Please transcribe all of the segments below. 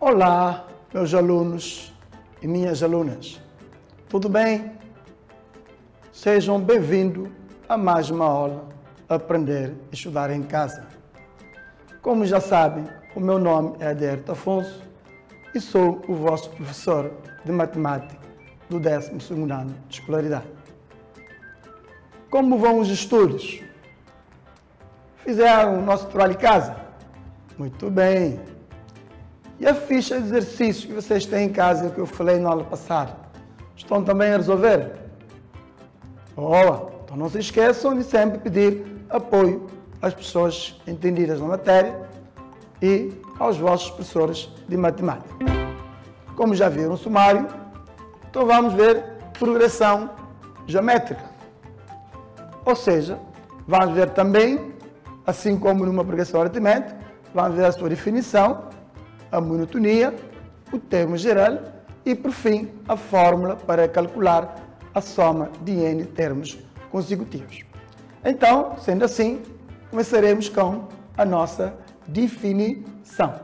Olá, meus alunos e minhas alunas. Tudo bem? Sejam bem-vindos a mais uma aula Aprender e Estudar em Casa. Como já sabem, o meu nome é Adérito Afonso e sou o vosso professor de Matemática do 12º ano de escolaridade. Como vão os estudos? Fizeram o nosso trabalho de casa? Muito bem! E a ficha de exercício que vocês têm em casa, que eu falei na aula passada, estão também a resolver? Boa! Então não se esqueçam de sempre pedir apoio às pessoas entendidas na matéria e aos vossos professores de matemática. Como já viram o sumário, então vamos ver progressão geométrica. Ou seja, vamos ver também, assim como numa progressão aritmética, vamos ver a sua definição, a monotonia, o termo geral e, por fim, a fórmula para calcular a soma de n termos consecutivos. Então, sendo assim, começaremos com a nossa definição.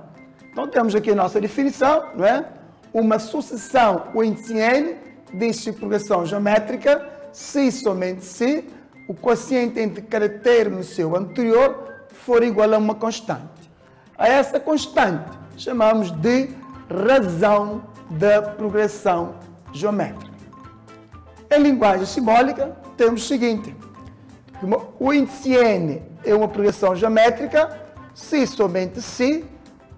Então, temos aqui a nossa definição, não é? Uma sucessão, o índice n, de progressão geométrica, se e somente se o quociente entre cada termo no seu anterior for igual a uma constante. A essa constante chamamos de razão da progressão geométrica. Em linguagem simbólica, temos o seguinte: o índice n é uma progressão geométrica se e somente se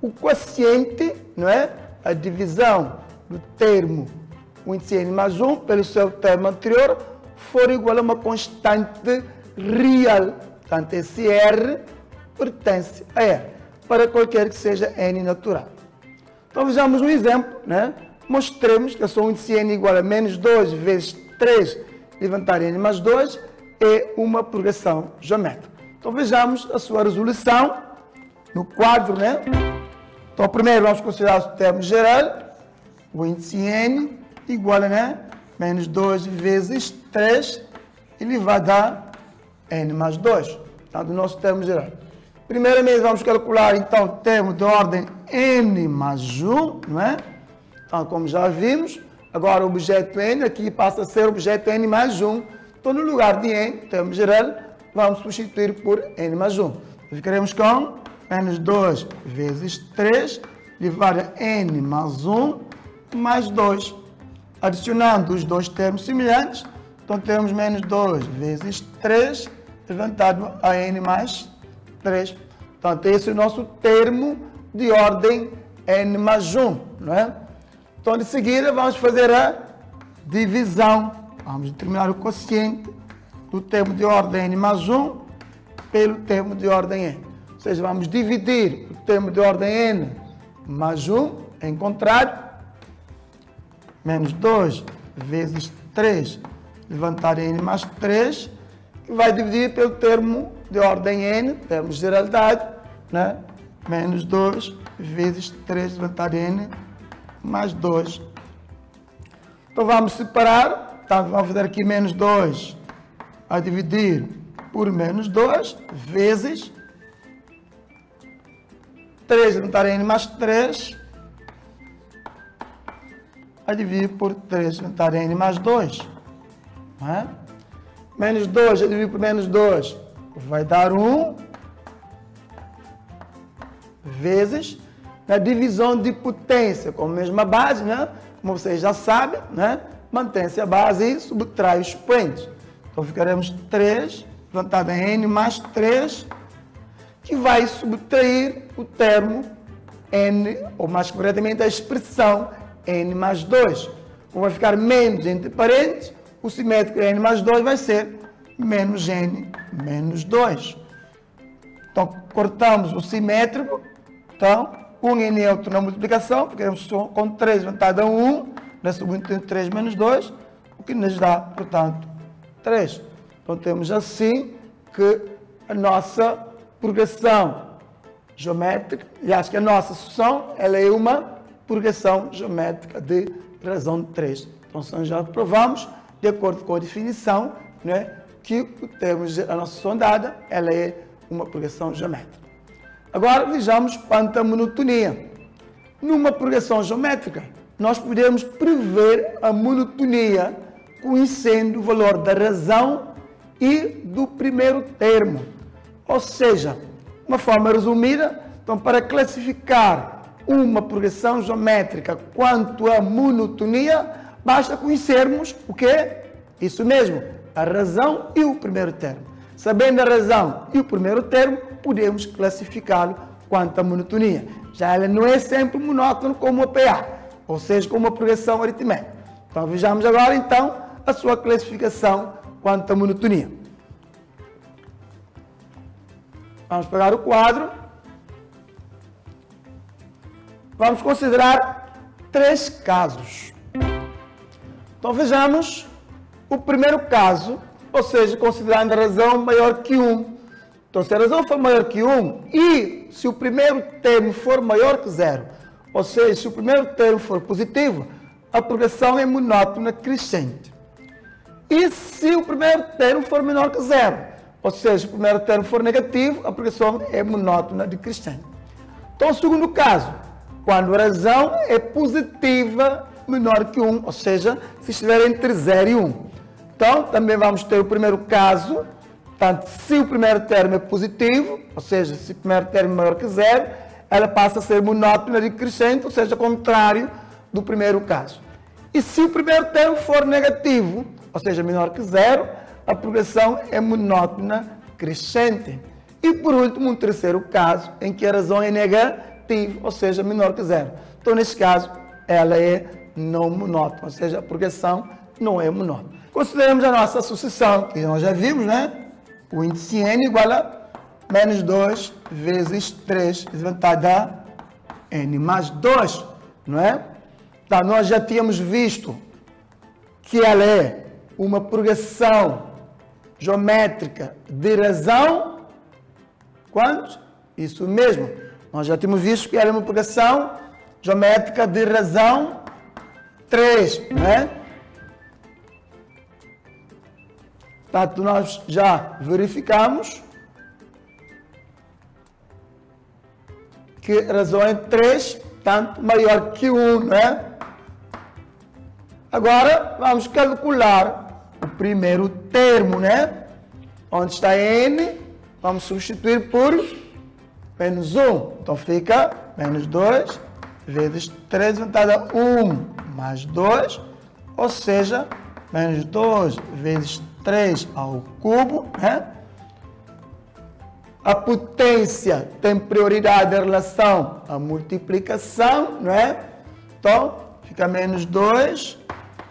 o quociente, não é? A divisão do termo, o índice n mais 1, pelo seu termo anterior, for igual a uma constante real. Portanto, esse R pertence a R, para qualquer que seja n natural. Então vejamos um exemplo, né? Mostremos que a sua índice n igual a menos 2 vezes 3 levantar n mais 2 é uma progressão geométrica. Então vejamos a sua resolução no quadro, né? Então primeiro vamos considerar o termo geral, o índice n igual a, né, menos 2 vezes 3, ele vai dar n mais 2, tá? Do nosso termo geral. Primeiramente, vamos calcular, então, o termo de ordem n mais 1, não é? Então, como já vimos, agora o objeto n aqui passa a ser o objeto n mais 1. Então, no lugar de n, termo geral, vamos substituir por n mais 1. Ficaremos com menos 2 vezes 3, elevado a n mais 1, mais 2. Adicionando os dois termos semelhantes, então temos menos 2 vezes 3, levantado a n mais 3. Portanto, esse é o nosso termo de ordem n mais 1, não é? Então, de seguida, vamos fazer a divisão. Vamos determinar o quociente do termo de ordem n mais 1 pelo termo de ordem n. Ou seja, vamos dividir o termo de ordem n mais 1 em contrário. Menos 2 vezes 3, levantar n mais 3, que vai dividir pelo termo de ordem n, termo de geralidade, né? Menos 2 vezes 3, levantar n mais 2. Então vamos separar, então, vamos fazer aqui menos 2 a dividir por menos 2 vezes 3, levantar n mais 3, a dividir por 3, levantar n mais 2. Não é? Menos 2 a dividir por menos 2 vai dar 1 vezes na divisão de potência, com a mesma base, né? Como vocês já sabem, né? Mantém-se a base e subtrai os expoentes. Então ficaremos 3, levantado em n mais 3, que vai subtrair o termo n, ou mais concretamente a expressão n mais 2. Como vai ficar menos entre parênteses, o simétrico n mais 2 vai ser menos n menos 2. Então, cortamos o simétrico. Então, 1 é neutro na multiplicação, ficaremos com 3 levantado a 1, na substituição de 3 menos 2, o que nos dá, portanto, 3. Então, temos assim que a nossa progressão geométrica, aliás, que a nossa sucessão, ela é uma progressão geométrica de razão de 3. Então, já provamos, de acordo com a definição, né, que o termo a nossa sucessão dada, ela é uma progressão geométrica. Agora vejamos quanto à monotonia. numa progressão geométrica, nós podemos prever a monotonia conhecendo o valor da razão e do primeiro termo. Ou seja, uma forma resumida, então, para classificar uma progressão geométrica quanto à monotonia, basta conhecermos o quê? Isso mesmo, a razão e o primeiro termo. Sabendo a razão e o primeiro termo, podemos classificá-lo quanto à monotonia. Já ela não é sempre monótono como a PA, ou seja, como uma progressão aritmética. Então, vejamos agora, então, a sua classificação quanto à monotonia. Vamos pegar o quadro. Vamos considerar 3 casos. Então, vejamos o primeiro caso, ou seja, considerando a razão maior que 1. Então, se a razão for maior que 1 e se o primeiro termo for maior que 0, ou seja, se o primeiro termo for positivo, a progressão é monótona crescente. E se o primeiro termo for menor que 0, ou seja, se o primeiro termo for negativo, a progressão é monótona decrescente. Então, o segundo caso, quando a razão é positiva menor que 1, ou seja, se estiver entre 0 e 1. Então, também vamos ter o primeiro caso, portanto, se o primeiro termo é positivo, ou seja, se o primeiro termo é maior que 0, ela passa a ser monótona decrescente, ou seja, contrário do primeiro caso. E se o primeiro termo for negativo, ou seja, menor que 0, a progressão é monótona crescente. E por último, um terceiro caso, em que a razão é negativa, ou seja, menor que 0. Então, nesse caso, ela é não monótona, ou seja, a progressão não é monótona. Consideramos a nossa sucessão, que nós já vimos, né? O índice N igual a menos 2 vezes 3, desvantagem da N mais 2, não é? Então, nós já tínhamos visto que ela é uma progressão geométrica de razão. Quantos? Isso mesmo. Nós já tínhamos visto que ela é uma progressão geométrica de razão 3, não é? Portanto, nós já verificamos que a razão é 3, tanto maior que 1, não é? Agora, vamos calcular o primeiro termo, né? Onde está N, vamos substituir por menos 1. Então, fica menos 2 vezes 3, desvantagem 1 mais 2, ou seja, menos 2 vezes 3 ao cubo, né? A potência tem prioridade em relação à multiplicação, não é? Então, fica menos 2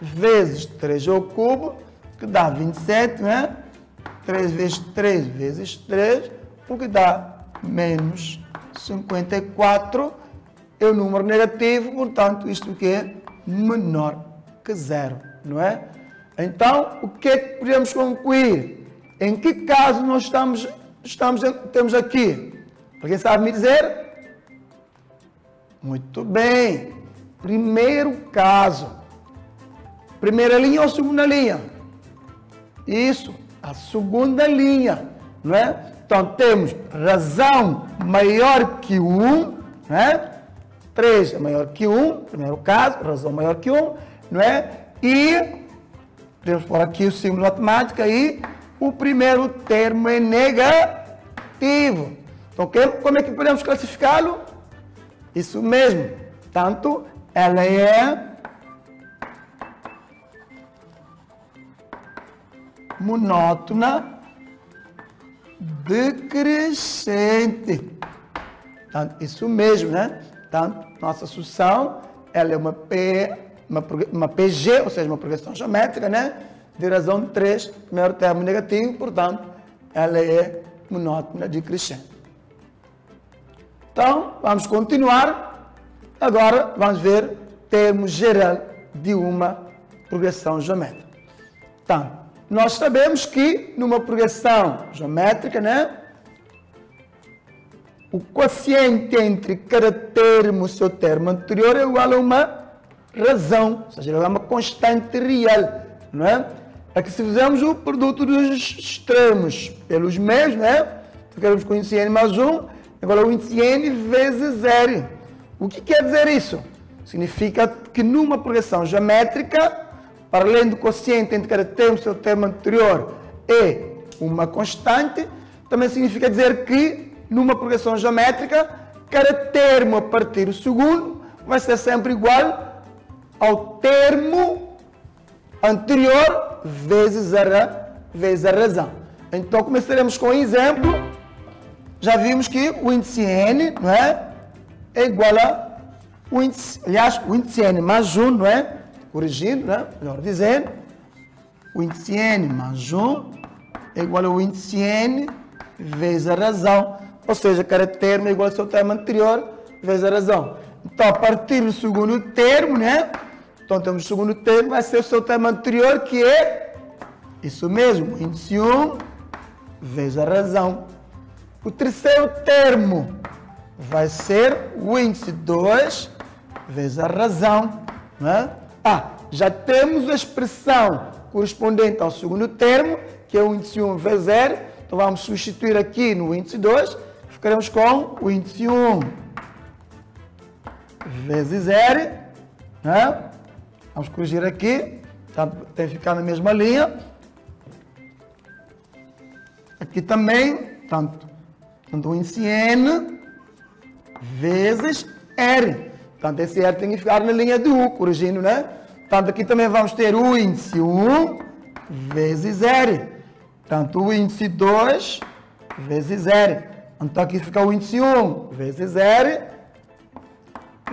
vezes 3 ao cubo, que dá 27, né? 3 vezes 3 vezes 3, o que dá menos 54. É o número negativo, portanto, isto que é menor que 0, não é? Então, o que é que podemos concluir? Em que caso nós temos aqui? Alguém sabe me dizer? Muito bem. Primeiro caso. Primeira linha ou segunda linha? Isso, a segunda linha, não é? Então, temos razão maior que 1, não é? 3 é maior que 1, primeiro caso, razão maior que 1, não é? E podemos pôr aqui o símbolo matemático e o primeiro termo é negativo. Então, como é que podemos classificá-lo? Isso mesmo. Tanto, ela é monótona decrescente. Tanto, isso mesmo, né? Tanto, nossa sucessão, ela é uma PG, ou seja, uma progressão geométrica, né? De razão 3, primeiro termo negativo, portanto, ela é monótona decrescente. Então, vamos continuar. Agora, vamos ver termo geral de uma progressão geométrica. Então, nós sabemos que numa progressão geométrica, né? O quociente entre cada termo e seu termo anterior é igual a uma razão, ou seja, é uma constante real, não é? É que se fizermos o produto dos extremos pelos meios, né? Se queremos com o índice N mais 1, igual ao índice N vezes R. O que quer dizer isso? Significa que numa progressão geométrica, para além do quociente entre cada termo e seu termo anterior é uma constante, também significa dizer que numa progressão geométrica, cada termo a partir do segundo vai ser sempre igual ao termo anterior vezes a razão. Então começaremos com um exemplo. Já vimos que o índice n, não é igual a o índice, aliás, o índice n mais 1, não é? Corrigindo, né? Melhor dizendo, o índice n mais 1 é igual ao índice n vezes a razão. Ou seja, cada termo é igual ao seu termo anterior vezes a razão. Então, a partir do segundo termo, né? Então, temos o segundo termo, vai ser o seu termo anterior, que é isso mesmo, o índice 1 vezes a razão. O terceiro termo vai ser o índice 2 vezes a razão, né? Já temos a expressão correspondente ao segundo termo, que é o índice 1 vezes 0. Então, vamos substituir aqui no índice 2. Ficaremos com o índice 1 vezes 0. Né? Vamos corrigir aqui. Tem que ficar na mesma linha. Aqui também, tanto o índice n vezes r. Portanto, esse r tem que ficar na linha de u, corrigindo, né? Portanto, aqui também vamos ter o índice 1 vezes r. Portanto, o índice 2 vezes r. Então, aqui fica o índice 1 vezes r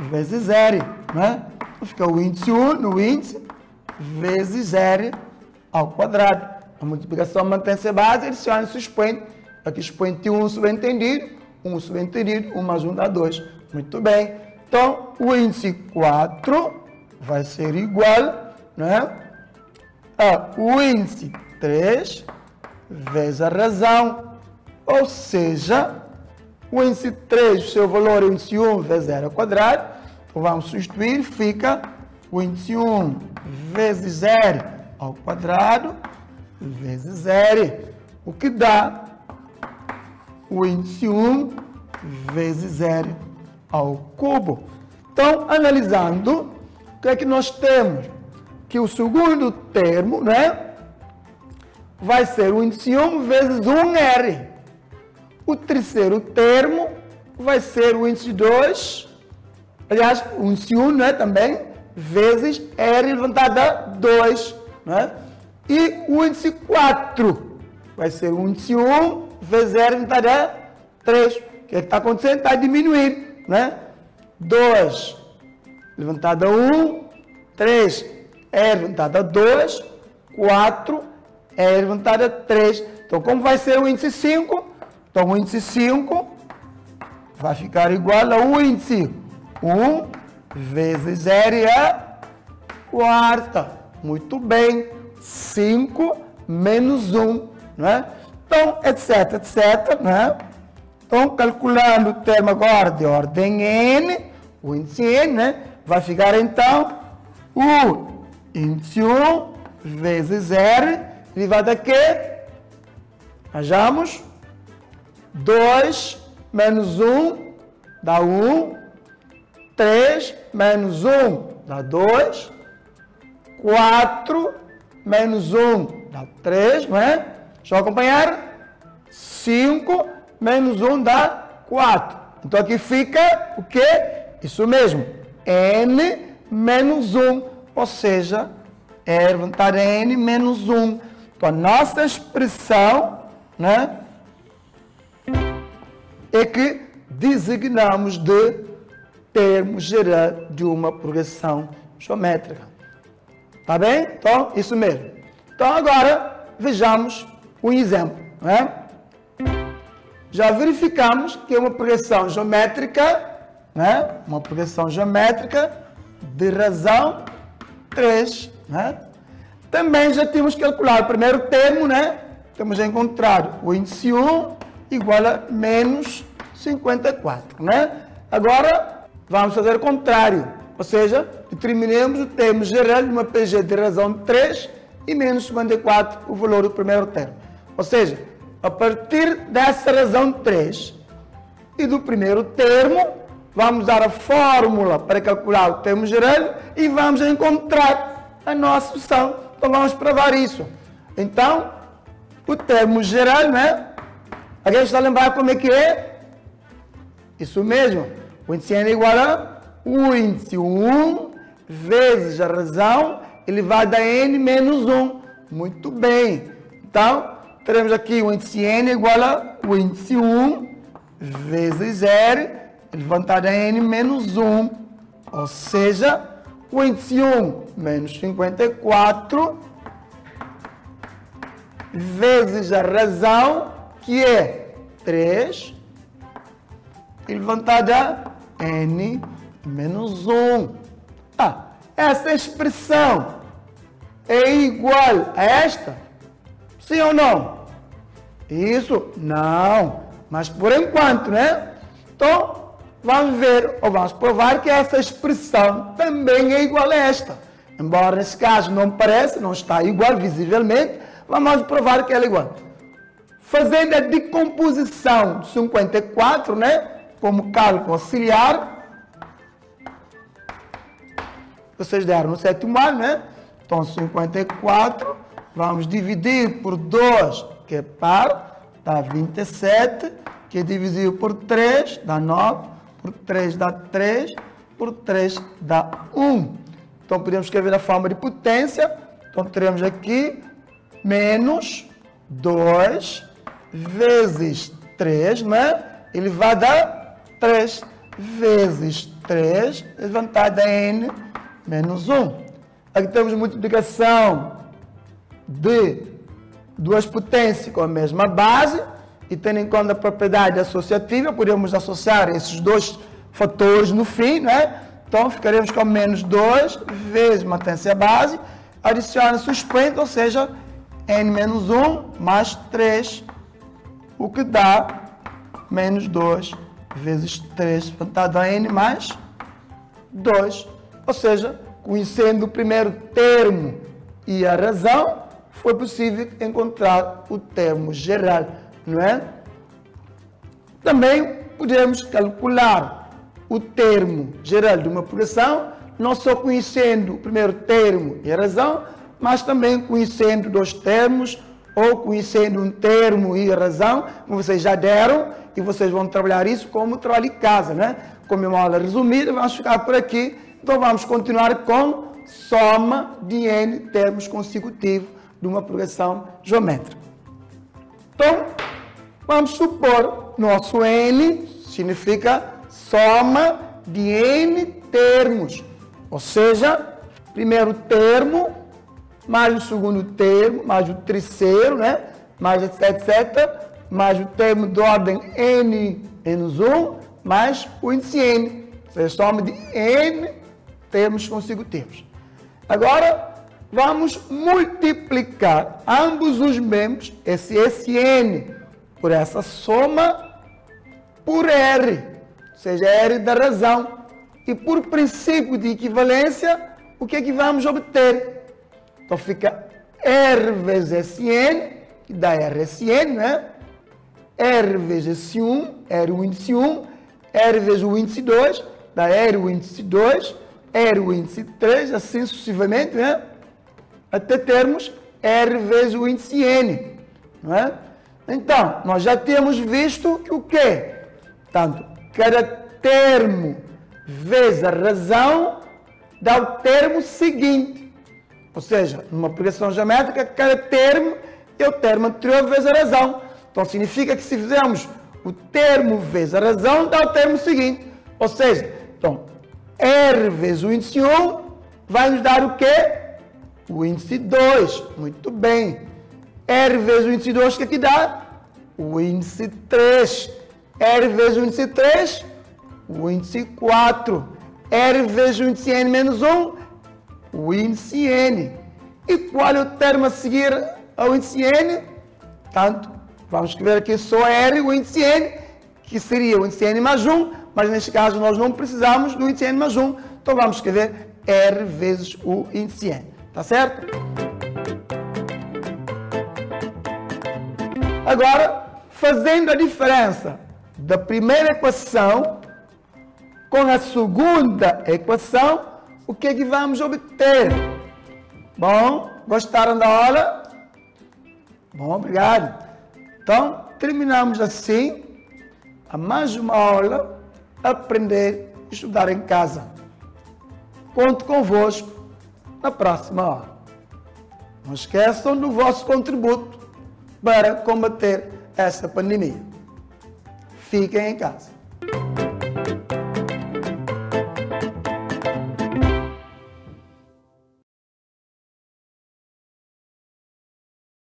vezes r, né? Então, fica o índice 1 no índice vezes r ao quadrado. A multiplicação mantém-se a base, adiciona-se o expoente. Aqui expoente 1 subentendido, 1 subentendido, 1 mais 1 dá 2. Muito bem. Então, o índice 4 vai ser igual, né, o índice 3 vezes a razão. Ou seja, o índice 3, o seu valor é o índice 1 vezes 0 ao quadrado. Então, vamos substituir, fica o índice 1 vezes 0 ao quadrado vezes 0, o que dá o índice 1 vezes 0 ao cubo. Então, analisando, o que é que nós temos? Que o segundo termo, né, vai ser o índice 1 vezes 1r. O terceiro termo vai ser o índice 2, aliás, o índice 1, né, também, vezes r elevado a 2, né? E o índice 4 vai ser o índice 1 vezes r elevado a 3. O que está acontecendo? Está diminuindo, né? 2 levantado a 1, 3 é levantado a 2, 4 é levantado a 3. Então, como vai ser o índice 5? Então, o índice 5 vai ficar igual ao índice 1 vezes r a quarta. Muito bem. 5 menos 1, né? Então, etc, etc, né? Então, calculando o termo agora de ordem n, o índice n, né? Vai ficar, então, o índice 1 vezes r, elevado a quê? Vejamos. 2 menos 1 dá 1. 3 menos 1 dá 2. 4 menos 1 dá 3, não é? Deixa eu acompanhar. 5 menos 1 dá 4. Então, aqui fica o quê? Isso mesmo. N menos 1. Ou seja, é levantar N menos 1. Então, a nossa expressão, né, é que designamos de termo geral de uma progressão geométrica. Tá bem? Então, isso mesmo. Então, agora, vejamos um exemplo, né? Já verificamos que é uma progressão geométrica, né? Uma progressão geométrica de razão 3, né? Também já temos calculado o primeiro termo, né? Temos encontrado o índice 1 igual a menos 54, né? Agora, vamos fazer o contrário. Ou seja, determinemos o termo geral de uma PG de razão 3 e menos 54 o valor do primeiro termo. Ou seja, a partir dessa razão 3 e do primeiro termo, vamos usar a fórmula para calcular o termo geral e vamos encontrar a nossa solução. Então vamos provar isso. Então, o termo geral, né? Alguém está a lembrar como é que é? Isso mesmo. O índice N é igual a o índice 1 vezes a razão elevada a N menos 1. Muito bem. Então, teremos aqui o índice N igual a o índice 1 vezes R elevado a N menos 1. Ou seja, o índice 1 menos 54 vezes a razão, que é 3, elevado a N menos 1. Essa expressão é igual a esta? Sim ou não? Isso? Não. Mas por enquanto, né? Então, vamos ver, ou vamos provar que essa expressão também é igual a esta. Embora nesse caso não pareça, não está igual visivelmente, vamos provar que ela é igual. Fazendo a decomposição de 54, né? Como cálculo auxiliar, vocês deram no sétimo ano, né? Então, 54, vamos dividir por 2, que é par, dá 27, que é dividido por 3, dá 9, por 3 dá 3, por 3 dá 1. Então, podemos escrever a forma de potência. Então, teremos aqui menos 2 vezes 3, né? Elevado a 3 vezes 3, elevado a N menos 1. Aqui temos multiplicação de duas potências com a mesma base e tendo em conta a propriedade associativa, podemos associar esses dois fatores no fim, né? Então, ficaremos com menos 2 vezes uma potência base, adiciona-se o expoente, ou seja, N menos 1 mais 3, o que dá menos 2 vezes 3, elevado a N mais 2. Ou seja, conhecendo o primeiro termo e a razão, foi possível encontrar o termo geral, não é? Também podemos calcular o termo geral de uma progressão, não só conhecendo o primeiro termo e a razão, mas também conhecendo dois termos, ou conhecendo um termo e a razão, como vocês já deram, e vocês vão trabalhar isso como trabalho de casa, né? Como é uma aula resumida, vamos ficar por aqui. Então, vamos continuar com soma de N termos consecutivos de uma progressão geométrica. Então, vamos supor, nosso N significa soma de N termos. Ou seja, primeiro termo, mais o segundo termo, mais o terceiro, né? Mais etc, mais o termo de ordem N menos 1, mais o índice N. Ou seja, soma de N termos consecutivos. Agora, vamos multiplicar ambos os membros, esse N, por essa soma, por R, ou seja, R da razão. E por princípio de equivalência, o que é que vamos obter? Então, fica R vezes Sn, que dá RSN, né? R vezes S1, R o índice 1, R vezes o índice 2, dá R o índice 2, R o índice 3, assim sucessivamente, né? Até termos R vezes o índice N, não é? Então, nós já temos visto que o quê? Tanto, cada termo vezes a razão dá o termo seguinte. Ou seja, numa progressão geométrica, cada termo é o termo anterior vezes a razão. Então, significa que se fizermos o termo vezes a razão, dá o termo seguinte. Ou seja, então, R vezes o índice 1 vai nos dar o quê? O índice 2. Muito bem. R vezes o índice 2, o que aqui dá? O índice 3. R vezes o índice 3, o índice 4. R vezes o índice N menos 1, o índice N. E qual é o termo a seguir ao índice N? Portanto, vamos escrever aqui só R, o índice N, que seria o índice N mais 1, mas neste caso nós não precisamos do índice N mais 1, então vamos escrever R vezes o índice N. Tá certo? Agora, fazendo a diferença da primeira equação com a segunda equação, o que é que vamos obter? Bom, gostaram da aula? Bom, obrigado. Então, terminamos assim a mais uma aula, aprender e estudar em casa. Conto convosco na próxima aula. Não esqueçam do vosso contributo para combater essa pandemia. Fiquem em casa.